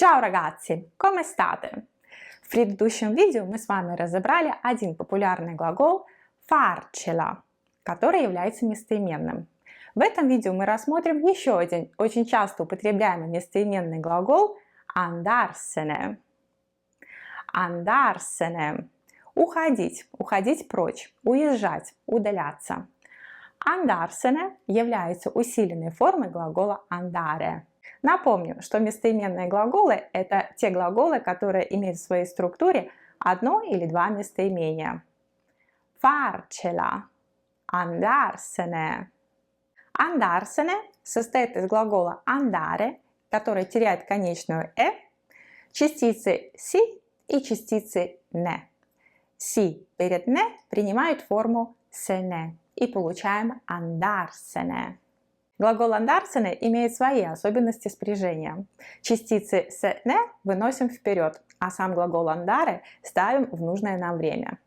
Ciao ragazzi, come state? В предыдущем видео мы с вами разобрали один популярный глагол farcela, который является местоименным. В этом видео мы рассмотрим еще один очень часто употребляемый местоименный глагол andarsene. Andarsene – уходить, уходить прочь, уезжать, удаляться. Andarsene является усиленной формой глагола andare. Напомню, что местоименные глаголы – это те глаголы, которые имеют в своей структуре одно или два местоимения. Farcela, andarsene. Andarsene состоит из глагола andare, который теряет конечную «э», частицы «си» и частицы «не». «Си» перед «не» принимают форму «сене» и получаем andarsene. Глагол andarsene имеет свои особенности спряжения. Частицы «се-не» выносим вперед, а сам глагол andare ставим в нужное нам время.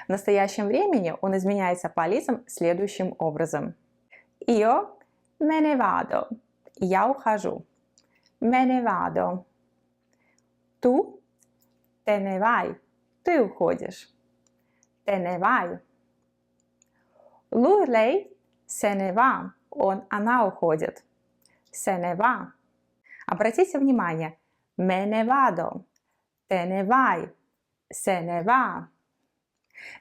В настоящем времени он изменяется по лицам следующим образом. Io me ne vado. Я ухожу. Me ne vado. Tu te ne vai. Ты уходишь. Te ne vai. Lui, lei se ne va. Она уходит. Se ne va. Обратите внимание. Me ne vado. Te ne vai. Se ne va.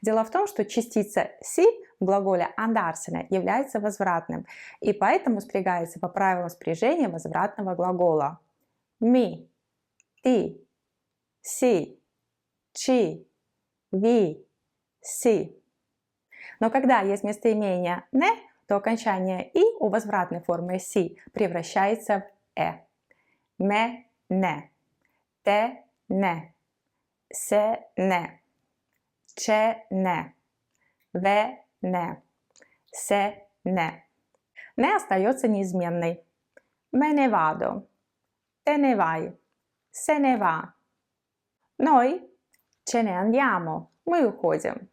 Дело в том, что частица «си» в глаголе andarsene является возвратным, и поэтому спрягается по правилам спряжения возвратного глагола. Mi, ti, si, ci, vi, si. Но когда есть местоимение «не», то окончание «и» у возвратной формы «си» превращается в «э». Me, не, te, не, se, не, ce, не, ve, не, se, не. «Не» остается неизменной. Me ne vado, te ne vai, se ne va. Noi ce ne andiamo. Мы уходим.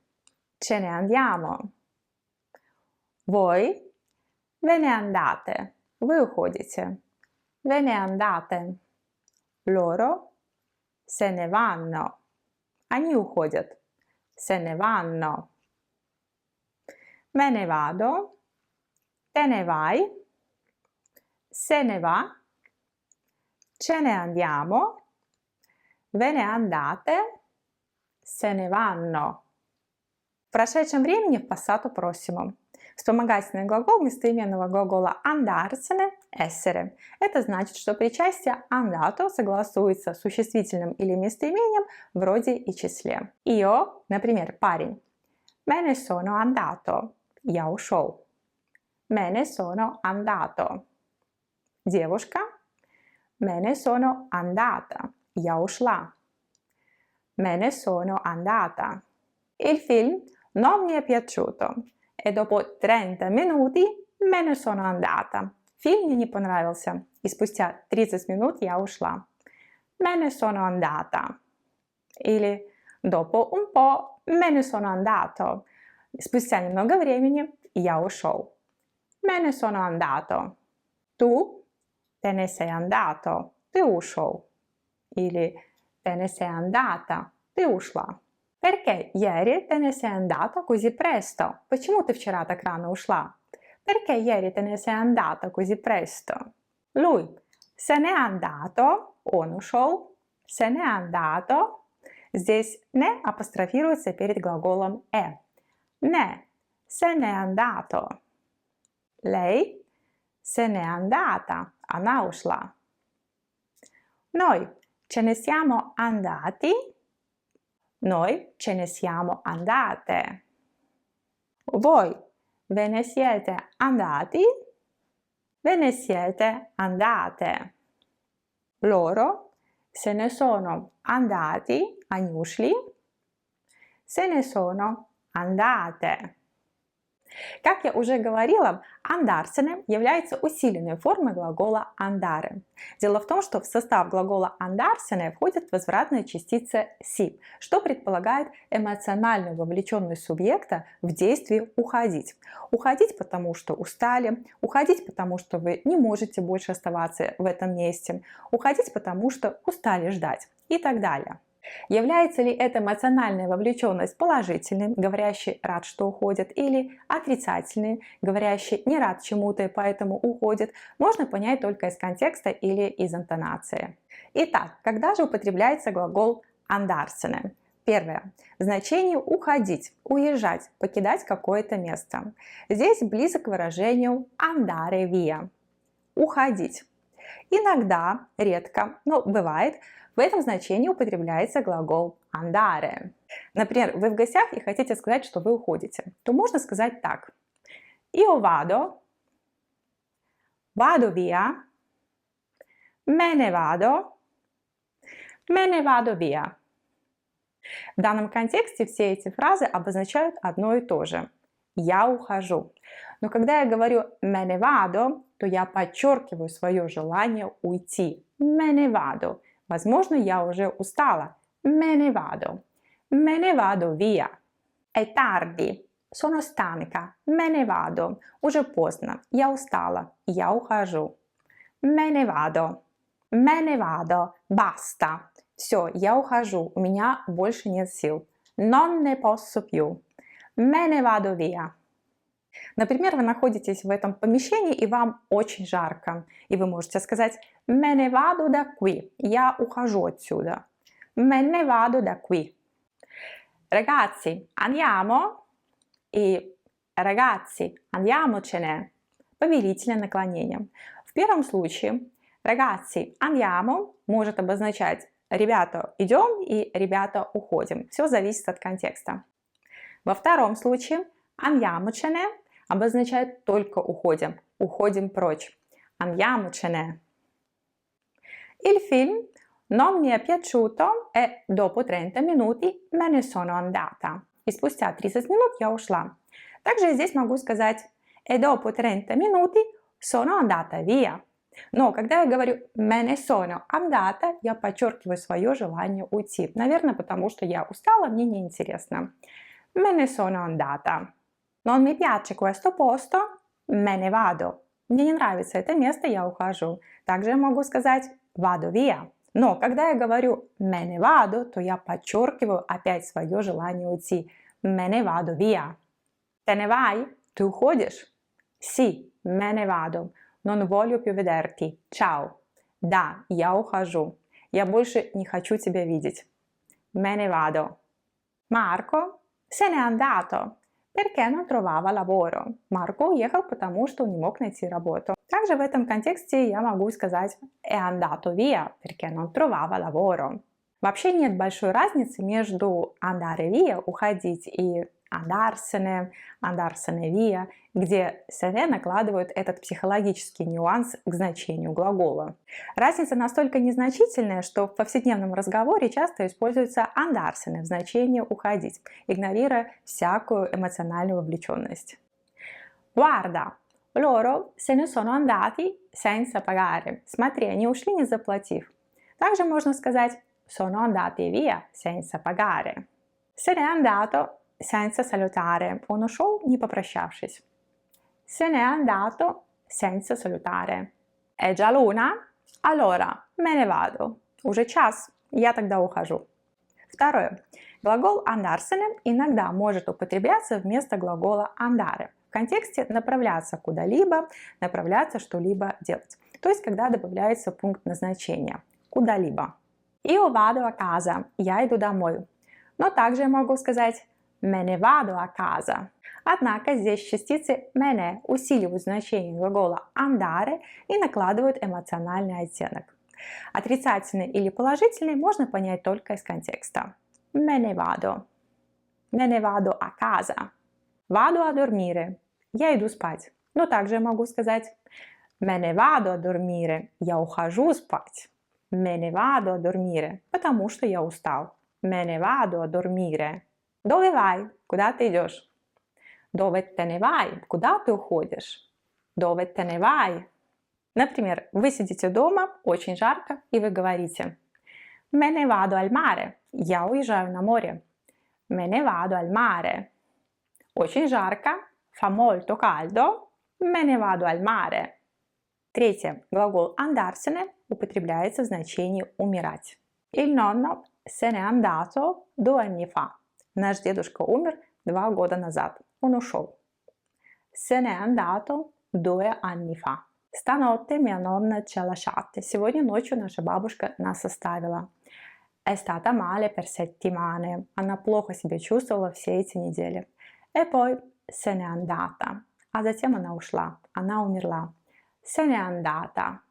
Ce ne andiamo. Voi ve ne andate. Вы уходите. Ve ne andate. Loro se ne vanno. Они уходят. Se ne vanno. Me ne vado. Te ne vai. Se ne va. Ce ne andiamo. Ve ne andate. Se ne vanno. В прошедшем времени в passato prossimo. Вспомогательный глагол местоименного глагола andarsene – essere. Это значит, что причастие andato согласуется с существительным или местоимением в роде и числе. Io, например, парень. Me ne sono andato. Я ушел. Me ne sono andato. Девушка. Me ne sono andata. Я ушла. Me ne sono andata. Il film non mi è piaciuto. E dopo 30 minuti me ne sono andata. Фильм мне не понравился, и спустя 30 минут я ушла. Me ne sono andata. Или dopo un po' me ne sono andato. Спустя немного времени я ушел. Me ne sono andato. Tu te ne sei andato. Ты ушел. Или te ne sei andata. Ты ушла. Perché ieri te ne sei andata così presto? Почему ты вчера так рано ушла? Perché ieri te ne sei andata così presto? Lui se n'è andato, он ушел, se n'è andato. Здесь «не» апострофируется перед глаголом «е». Не, se n'è andato. Lei se n'è andata, она ушла. Noi ce ne siamo andati. Noi ce ne siamo andate. Voi ve ne siete andati. Ve ne siete andate. Loro se ne sono andati. Они ушли. Se ne sono andate. Как я уже говорила, андарсене является усиленной формой глагола andare. Дело в том, что в состав глагола андарсене входит возвратная частица si, что предполагает эмоциональную вовлеченность субъекта в действие уходить. Уходить, потому что устали, уходить, потому что вы не можете больше оставаться в этом месте, уходить, потому что устали ждать и так далее. Является ли эта эмоциональная вовлеченность положительной, говорящей «рад, что уходит», или отрицательной, говорящей «не рад чему-то и поэтому уходит», можно понять только из контекста или из интонации. Итак, когда же употребляется глагол «андарсене»? Первое. В значении «уходить», «уезжать», «покидать какое-то место». Здесь близок к выражению «andare via» – «уходить». Иногда, редко, но бывает, в этом значении употребляется глагол andare. Например, вы в гостях и хотите сказать, что вы уходите, то можно сказать так. Io vado, vado via, me ne vado via. В данном контексте все эти фразы обозначают одно и то же. Я ухожу. Но когда я говорю me ne vado, то я подчеркиваю свое желание уйти. Me ne vado. Возможно, я уже устала. Me ne vado via. È tardi. Sono stanca. Me ne vado. Уже поздно. Я устала. Я ухожу. Me ne vado. Basta. Все, я ухожу. У меня больше нет сил. Non ne posso più. Me ne vado via. Например, вы находитесь в этом помещении и вам очень жарко. И вы можете сказать me ne vado da qui. Я ухожу отсюда. Me ne vado da qui. Ragazzi, andiamo. И ragazzi, andiamocene. Повелительное наклонение. В первом случае ragazzi, andiamo может обозначать ребята идем и ребята уходим. Все зависит от контекста. Во втором случае andiamocene обозначает только уходим, уходим прочь. Andiamocene. Il film non mi è piaciuto e dopo 30 minuti me ne sono andata. И спустя 30 минут я ушла. Также здесь могу сказать e dopo 30 minuti sono andata via. Но когда я говорю me ne sono andata, я подчеркиваю свое желание уйти. Наверное, потому что я устала, мне неинтересно. Me ne sono andata. Non mi piace questo posto, me ne vado. Мне не нравится это место, я ухожу. Также я могу сказать vado via. Но когда я говорю me ne vado, то я подчеркиваю опять свое желание уйти. Me ne vado via. Te ne vai? Ты уходишь? Sì, me ne vado. Non voglio più vederti. Ciao. Да, я ухожу. Я больше не хочу тебя видеть. Me ne vado. Marco se n'è andato. Perché non trovava lavoro. Марко уехал, потому что не мог найти работу. Также в этом контексте я могу сказать è andato via, perché non trovava lavoro. Вообще нет большой разницы между andare via, уходить, и andarsene, andarsene via, где sene накладывают этот психологический нюанс к значению глагола. Разница настолько незначительная, что в повседневном разговоре часто используется andarsene в значении уходить, игнорируя всякую эмоциональную вовлеченность. Guarda, loro se ne sono andati senza pagare. Смотри, они ушли, не заплатив. Также можно сказать sono andati via senza pagare. Se n'è andato senza salutare. Он ушел, не попрощавшись. Se n'è andato senza salutare. È già l'una? Allora, me ne vado. Уже час, я тогда ухожу. Второе. Глагол andarsene иногда может употребляться вместо глагола andare. В контексте направляться куда-либо, направляться что-либо делать. То есть, когда добавляется пункт назначения. Куда-либо. Io vado a casa. Я иду домой. Но также я могу сказать me ne vado a casa. Однако здесь частицы me ne усиливают значение глагола andare и накладывают эмоциональный оттенок. Отрицательный или положительный можно понять только из контекста. Me ne vado. Me ne vado a casa. Vado a dormire. Я иду спать. Но также я могу сказать me ne vado a dormire. Я ухожу спать. Me ne vado a dormire. Потому что я устал. Me ne vado a dormire. Dove vai? Куда ты идешь? Dove te ne vai? Куда ты уходишь? Dove te ne vai? Например, вы сидите дома, очень жарко, и вы говорите Me ne vado al mare. Я уезжаю на море. Me ne vado al mare. Очень жарко. Fa molto caldo. Me ne vado al mare. Третье. Глагол andarsene употребляется в значении умирать. Il nonno se n'è andato 2 anni fa. Наш дедушка умер 2 года назад. Он ушел. Se n'è andato 2 anni fa. Stanotte mia nonna ci ha lasciate. Сегодня ночью наша бабушка нас оставила. È stata male per settimane. Она плохо себя чувствовала все эти недели. E poi se n'è andata. А затем она ушла. Она умерла. Se n'è andata.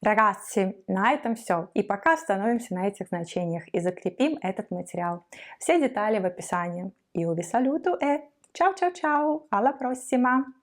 Ragazzi, на этом все. И пока остановимся на этих значениях и закрепим этот материал. Все детали в описании. Io vi saluto e ciao ciao ciao! Alla prossima!